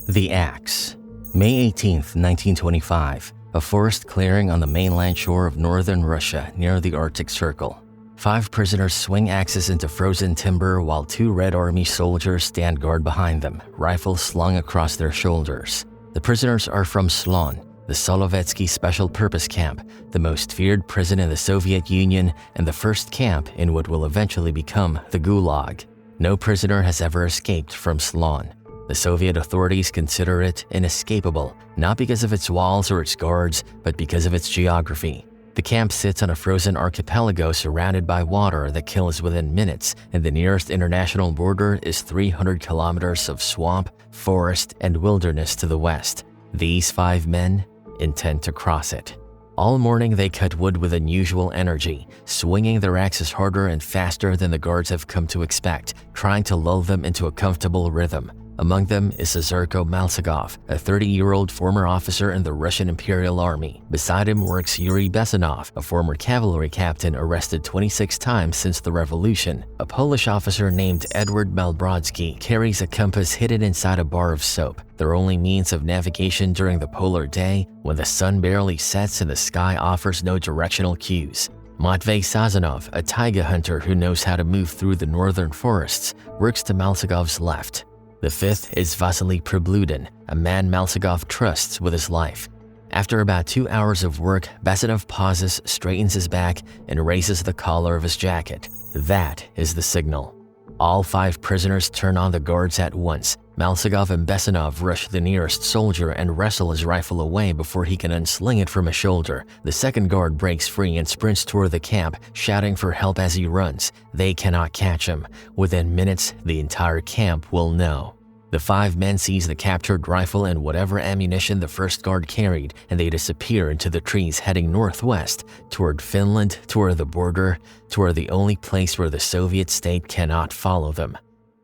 The Axe. May 18, 1925. A forest clearing on the mainland shore of northern Russia near the Arctic Circle. 5 prisoners swing axes into frozen timber while 2 Red Army soldiers stand guard behind them, rifles slung across their shoulders. The prisoners are from Slon, the Solovetsky Special Purpose Camp, the most feared prison in the Soviet Union and the first camp in what will eventually become the Gulag. No prisoner has ever escaped from Slon. The Soviet authorities consider it inescapable, not because of its walls or its guards, but because of its geography. The camp sits on a frozen archipelago surrounded by water that kills within minutes, and the nearest international border is 300 kilometers of swamp, forest, and wilderness to the west. These 5 men intend to cross it. All morning they cut wood with unusual energy, swinging their axes harder and faster than the guards have come to expect, trying to lull them into a comfortable rhythm. Among them is Zerko Maltsagov, a 30-year-old former officer in the Russian Imperial Army. Beside him works Yuri Besanov, a former cavalry captain arrested 26 times since the revolution. A Polish officer named Edward Malbrodsky carries a compass hidden inside a bar of soap, their only means of navigation during the polar day when the sun barely sets and the sky offers no directional cues. Matvey Sazonov, a taiga hunter who knows how to move through the northern forests, works to Maltsagov's left. The 5th is Vasily Pribludin, a man Maltsagov trusts with his life. After about 2 hours of work, Besanov pauses, straightens his back, and raises the collar of his jacket. That is the signal. All 5 prisoners turn on the guards at once. Maltsagov and Besanov rush the nearest soldier and wrestle his rifle away before he can unsling it from his shoulder. The second guard breaks free and sprints toward the camp, shouting for help as he runs. They cannot catch him. Within minutes, the entire camp will know. The 5 men seize the captured rifle and whatever ammunition the first guard carried, and they disappear into the trees heading northwest, toward Finland, toward the border, toward the only place where the Soviet state cannot follow them.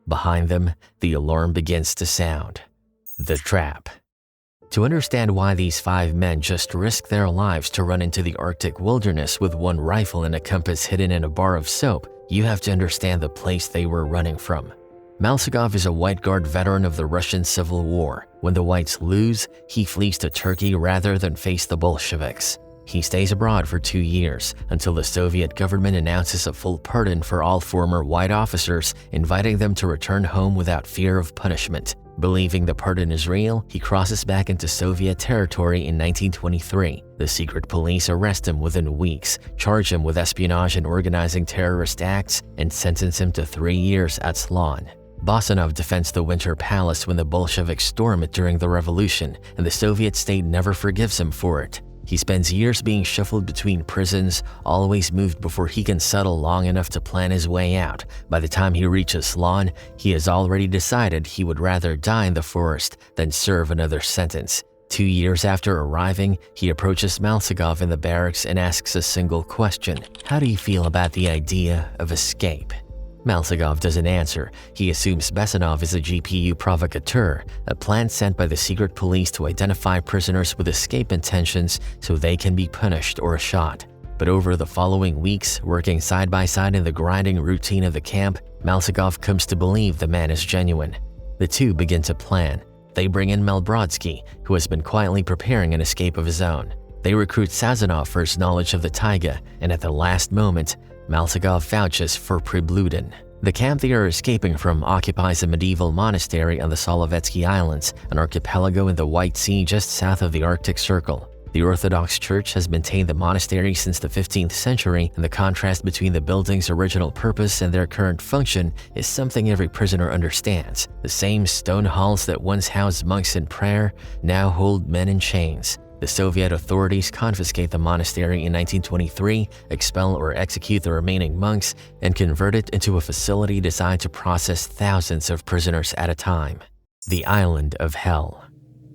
Behind them, the alarm begins to sound. The trap. To understand why these 5 men just risk their lives to run into the Arctic wilderness with 1 rifle and a compass hidden in a bar of soap, you have to understand the place they were running from. Maltsagov is a White Guard veteran of the Russian Civil War. When the Whites lose, he flees to Turkey rather than face the Bolsheviks. He stays abroad for 2 years until the Soviet government announces a full pardon for all former White officers, inviting them to return home without fear of punishment. Believing the pardon is real, he crosses back into Soviet territory in 1923. The secret police arrest him within weeks, charge him with espionage and organizing terrorist acts, and sentence him to 3 years at Slon. Besanov defends the Winter Palace when the Bolsheviks storm it during the revolution, and the Soviet state never forgives him for it. He spends years being shuffled between prisons, always moved before he can settle long enough to plan his way out. By the time he reaches Slon, he has already decided he would rather die in the forest than serve another sentence. 2 years after arriving, he approaches Maltsagov in the barracks and asks a single question: "How do you feel about the idea of escape?" Maltsagov doesn't answer. He assumes Besanov is a GPU provocateur, a plan sent by the secret police to identify prisoners with escape intentions so they can be punished or shot. But over the following weeks, working side by side in the grinding routine of the camp, Maltsagov comes to believe the man is genuine. The two begin to plan. They bring in Malbrodsky, who has been quietly preparing an escape of his own. They recruit Sazonov for his knowledge of the taiga, and at the last moment, Maltsagov vouches for Pribludin. The camp they are escaping from occupies a medieval monastery on the Solovetsky Islands, an archipelago in the White Sea just south of the Arctic Circle. The Orthodox Church has maintained the monastery since the 15th century, and the contrast between the building's original purpose and their current function is something every prisoner understands. The same stone halls that once housed monks in prayer now hold men in chains. The Soviet authorities confiscate the monastery in 1923, expel or execute the remaining monks, and convert it into a facility designed to process thousands of prisoners at a time. The Island of Hell.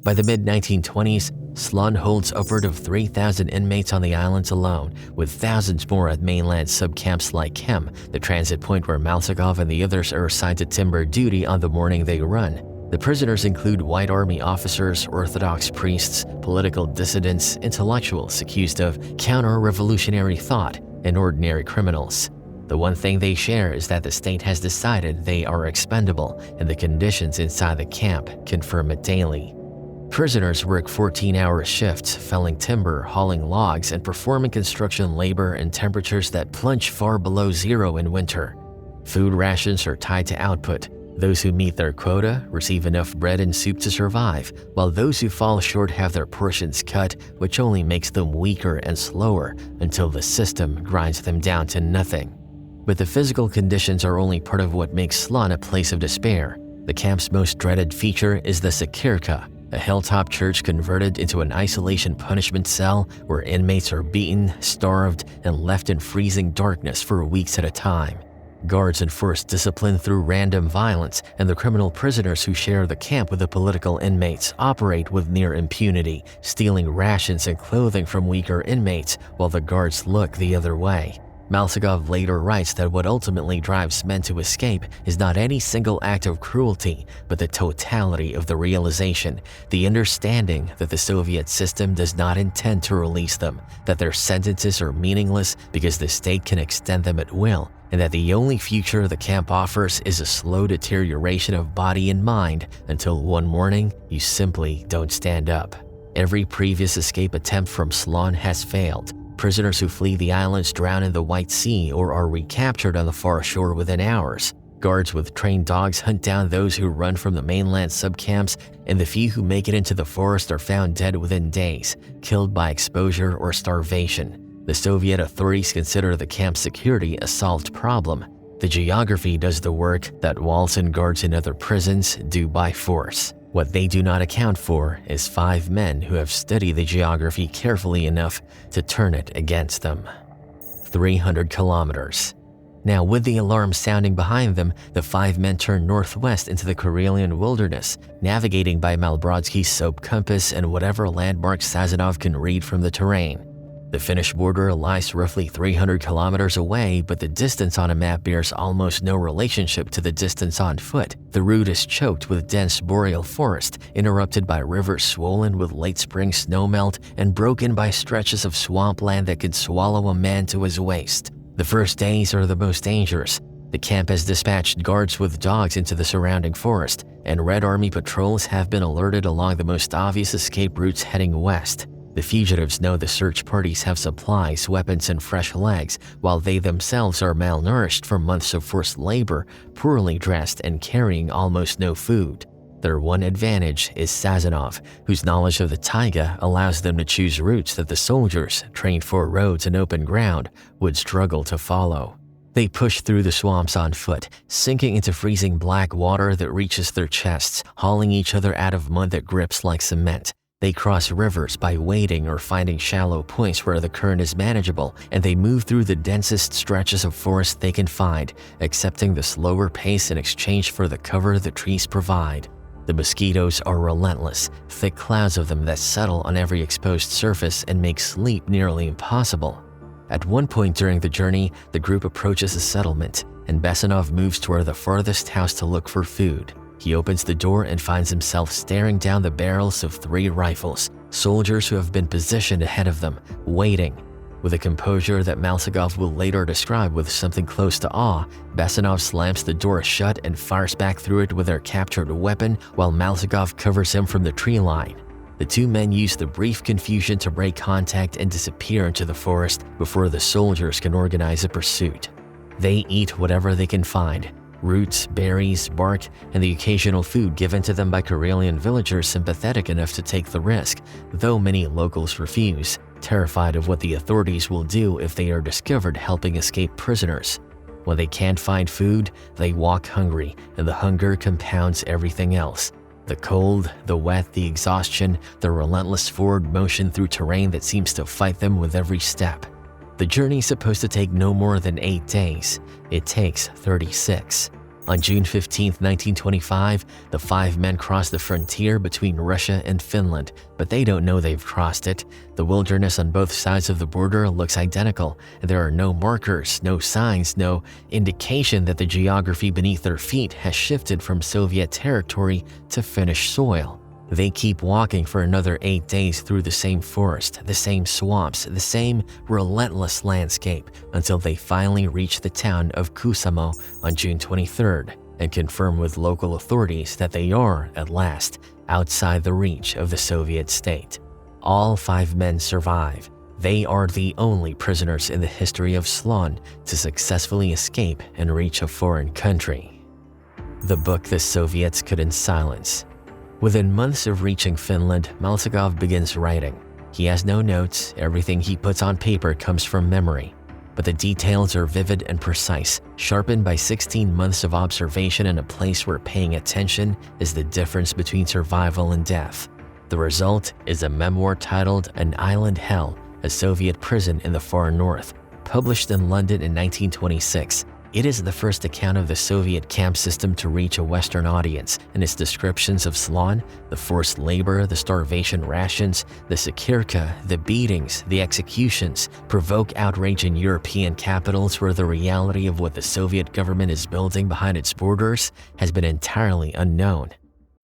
By the mid-1920s, Slon holds upward of 3,000 inmates on the islands alone, with thousands more at mainland subcamps like Kem, the transit point where Maltsagov and the others are assigned to timber duty on the morning they run. The prisoners include White Army officers, Orthodox priests, political dissidents, intellectuals accused of counter-revolutionary thought, and ordinary criminals. The one thing they share is that the state has decided they are expendable, and the conditions inside the camp confirm it daily. Prisoners work 14-hour shifts, felling timber, hauling logs, and performing construction labor in temperatures that plunge far below zero in winter. Food rations are tied to output. Those who meet their quota receive enough bread and soup to survive, while those who fall short have their portions cut, which only makes them weaker and slower until the system grinds them down to nothing. But the physical conditions are only part of what makes Slon a place of despair. The camp's most dreaded feature is the Sekirka, a hilltop church converted into an isolation punishment cell where inmates are beaten, starved, and left in freezing darkness for weeks at a time. Guards enforce discipline through random violence, and the criminal prisoners who share the camp with the political inmates operate with near impunity, stealing rations and clothing from weaker inmates while the guards look the other way. Malsakov later writes that what ultimately drives men to escape is not any single act of cruelty, but the totality of the realization, the understanding that the Soviet system does not intend to release them, that their sentences are meaningless because the state can extend them at will, and that the only future the camp offers is a slow deterioration of body and mind until one morning you simply don't stand up. Every previous escape attempt from Slon has failed. Prisoners who flee the islands drown in the White Sea or are recaptured on the far shore within hours. Guards with trained dogs hunt down those who run from the mainland subcamps, and the few who make it into the forest are found dead within days, killed by exposure or starvation. The Soviet authorities consider the camp's security a solved problem. The geography does the work that walls and guards in other prisons do by force. What they do not account for is 5 men who have studied the geography carefully enough to turn it against them. 300 kilometers. Now, with the alarm sounding behind them, the 5 men turn northwest into the Karelian wilderness, navigating by Malbrodsky's soap compass and whatever landmarks Sazonov can read from the terrain. The Finnish border lies roughly 300 kilometers away, but the distance on a map bears almost no relationship to the distance on foot. The route is choked with dense boreal forest, interrupted by rivers swollen with late spring snowmelt and broken by stretches of swampland that could swallow a man to his waist. The first days are the most dangerous. The camp has dispatched guards with dogs into the surrounding forest, and Red Army patrols have been alerted along the most obvious escape routes heading west. The fugitives know the search parties have supplies, weapons, and fresh legs, while they themselves are malnourished from months of forced labor, poorly dressed, and carrying almost no food. Their one advantage is Sazonov, whose knowledge of the taiga allows them to choose routes that the soldiers, trained for roads and open ground, would struggle to follow. They push through the swamps on foot, sinking into freezing black water that reaches their chests, hauling each other out of mud that grips like cement. They cross rivers by wading or finding shallow points where the current is manageable, and they move through the densest stretches of forest they can find, accepting the slower pace in exchange for the cover the trees provide. The mosquitoes are relentless, thick clouds of them that settle on every exposed surface and make sleep nearly impossible. At one point during the journey, the group approaches a settlement, and Bessonov moves toward the farthest house to look for food. He opens the door and finds himself staring down the barrels of 3 rifles, soldiers who have been positioned ahead of them, waiting. With a composure that Malsakov will later describe with something close to awe, Bessonov slams the door shut and fires back through it with their captured weapon while Malsakov covers him from the tree line. The 2 men use the brief confusion to break contact and disappear into the forest before the soldiers can organize a pursuit. They eat whatever they can find: roots, berries, bark, and the occasional food given to them by Karelian villagers sympathetic enough to take the risk, though many locals refuse, terrified of what the authorities will do if they are discovered helping escape prisoners. When they can't find food, they walk hungry, and the hunger compounds everything else. The cold, the wet, the exhaustion, the relentless forward motion through terrain that seems to fight them with every step. The journey is supposed to take no more than 8 days. It takes 36. On June 15, 1925, the 5 men cross the frontier between Russia and Finland, but they don't know they've crossed it. The wilderness on both sides of the border looks identical, and there are no markers, no signs, no indication that the geography beneath their feet has shifted from Soviet territory to Finnish soil. They keep walking for another 8 days through the same forest, the same swamps, the same relentless landscape until they finally reach the town of Kusamo on June 23rd and confirm with local authorities that they are, at last, outside the reach of the Soviet state. All 5 men survive. They are the only prisoners in the history of Slon to successfully escape and reach a foreign country. The book the Soviets couldn't silence. Within months of reaching Finland, Maltagov begins writing. He has no notes, everything he puts on paper comes from memory. But the details are vivid and precise, sharpened by 16 months of observation in a place where paying attention is the difference between survival and death. The result is a memoir titled An Island Hell, a Soviet prison in the far north, published in London in 1926. It is the first account of the Soviet camp system to reach a Western audience, and its descriptions of Slon, the forced labor, the starvation rations, the sekirka, the beatings, the executions, provoke outrage in European capitals where the reality of what the Soviet government is building behind its borders has been entirely unknown.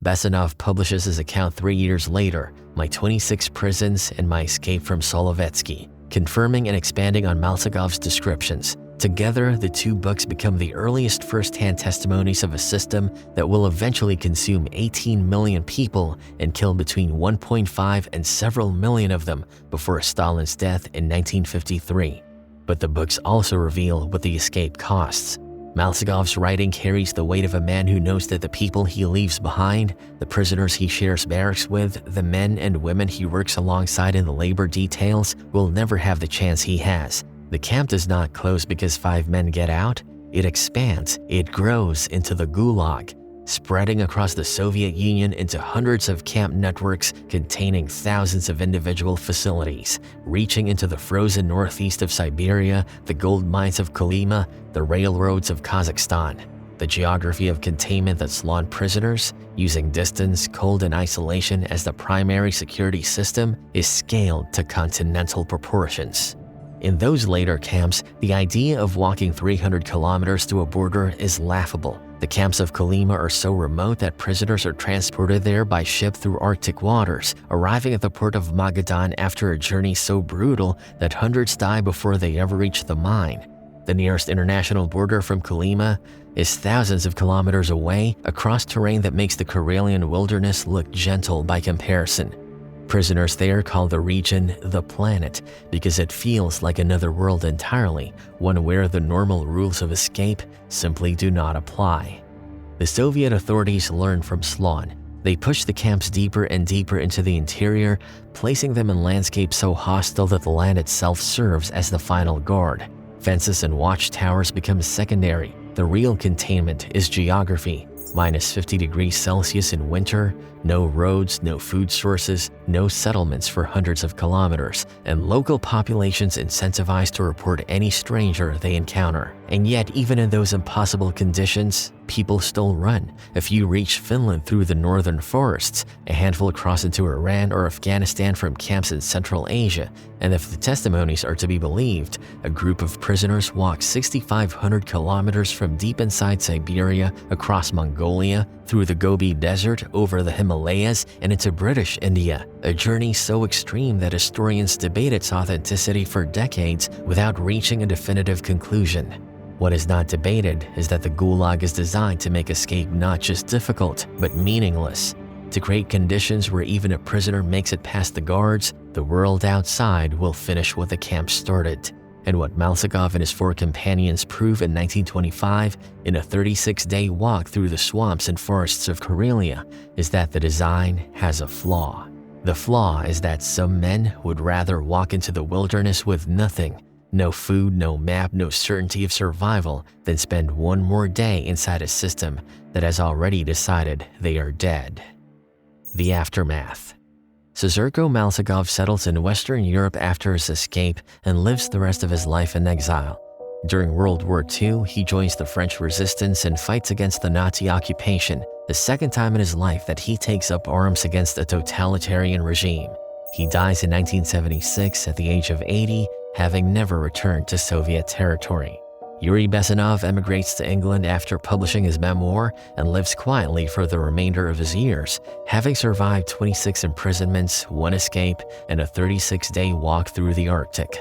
Basanov publishes his account 3 years later, My 26 Prisons and My Escape from Solovetsky, confirming and expanding on Maltagov's descriptions. Together, the 2 books become the earliest first-hand testimonies of a system that will eventually consume 18 million people and kill between 1.5 and several million of them before Stalin's death in 1953. But the books also reveal what the escape costs. Maltagov's writing carries the weight of a man who knows that the people he leaves behind, the prisoners he shares barracks with, the men and women he works alongside in the labor details, will never have the chance he has. The camp does not close because 5 men get out. It expands, it grows into the Gulag, spreading across the Soviet Union into hundreds of camp networks containing thousands of individual facilities, reaching into the frozen northeast of Siberia, the gold mines of Kolyma, the railroads of Kazakhstan. The geography of containment that Slon prisoners, using distance, cold, and isolation as the primary security system, is scaled to continental proportions. In those later camps, the idea of walking 300 kilometers to a border is laughable. The camps of Kolyma are so remote that prisoners are transported there by ship through Arctic waters, arriving at the port of Magadan after a journey so brutal that hundreds die before they ever reach the mine. The nearest international border from Kolyma is thousands of kilometers away, across terrain that makes the Karelian wilderness look gentle by comparison. Prisoners there call the region the planet because it feels like another world entirely, one where the normal rules of escape simply do not apply. The Soviet authorities learn from Slon. They push the camps deeper and deeper into the interior, placing them in landscapes so hostile that the land itself serves as the final guard. Fences and watchtowers become secondary. The real containment is geography. Minus 50 degrees Celsius in winter, no roads, no food sources, no settlements for hundreds of kilometers, and local populations incentivized to report any stranger they encounter. And yet, even in those impossible conditions, people still run. A few reach Finland through the northern forests, a handful cross into Iran or Afghanistan from camps in Central Asia, and if the testimonies are to be believed, a group of prisoners walk 6,500 kilometers from deep inside Siberia, across Mongolia, through the Gobi Desert, over the Himalayas, and into British India, a journey so extreme that historians debate its authenticity for decades without reaching a definitive conclusion. What is not debated is that the Gulag is designed to make escape not just difficult, but meaningless, to create conditions where even a prisoner makes it past the guards, the world outside will finish what the camp started. And what Maltsakov and his 4 companions prove in 1925 in a 36-day walk through the swamps and forests of Karelia is that the design has a flaw. The flaw is that some men would rather walk into the wilderness with nothing, no food, no map, no certainty of survival, than spend one more day inside a system that has already decided they are dead. The aftermath. Suzerko Maltsakov settles in Western Europe after his escape and lives the rest of his life in exile. During World War II, he joins the French resistance and fights against the Nazi occupation, the second time in his life that he takes up arms against a totalitarian regime. He dies in 1976 at the age of 80, having never returned to Soviet territory. Yuri Bezmenov emigrates to England after publishing his memoir and lives quietly for the remainder of his years, having survived 26 imprisonments, 1 escape, and a 36-day walk through the Arctic.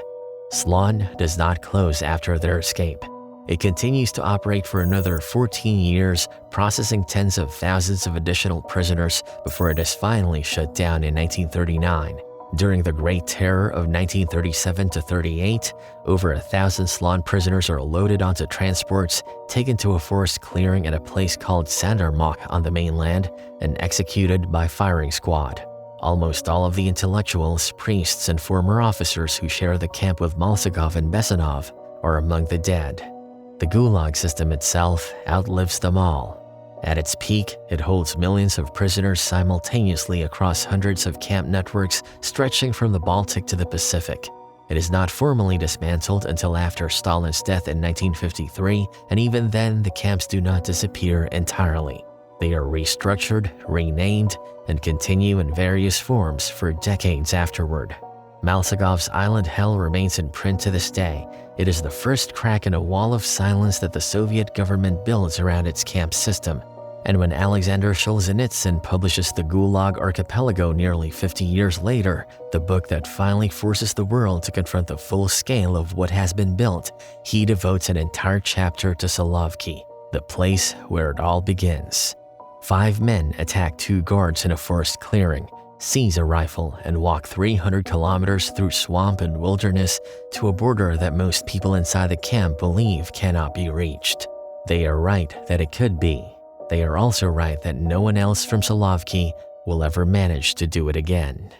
Slon does not close after their escape. It continues to operate for another 14 years, processing tens of thousands of additional prisoners before it is finally shut down in 1939. During the Great Terror of 1937–38, over 1,000 Slon prisoners are loaded onto transports, taken to a forest clearing at a place called Sandarmok on the mainland, and executed by firing squad. Almost all of the intellectuals, priests, and former officers who share the camp with Malsakov and Bezmenov are among the dead. The Gulag system itself outlives them all. At its peak, it holds millions of prisoners simultaneously across hundreds of camp networks stretching from the Baltic to the Pacific. It is not formally dismantled until after Stalin's death in 1953, and even then the camps do not disappear entirely. They are restructured, renamed, and continue in various forms for decades afterward. Malsakov's Island Hell remains in print to this day. It is the first crack in a wall of silence that the Soviet government builds around its camp system. And when Alexander Solzhenitsyn publishes the Gulag Archipelago nearly 50 years later, the book that finally forces the world to confront the full scale of what has been built, he devotes an entire chapter to Solovetsky, the place where it all begins. 5 men attack 2 guards in a forest clearing, seize a rifle, and walk 300 kilometers through swamp and wilderness to a border that most people inside the camp believe cannot be reached. They are right that it could be. They are also right that no one else from Solovetsky will ever manage to do it again.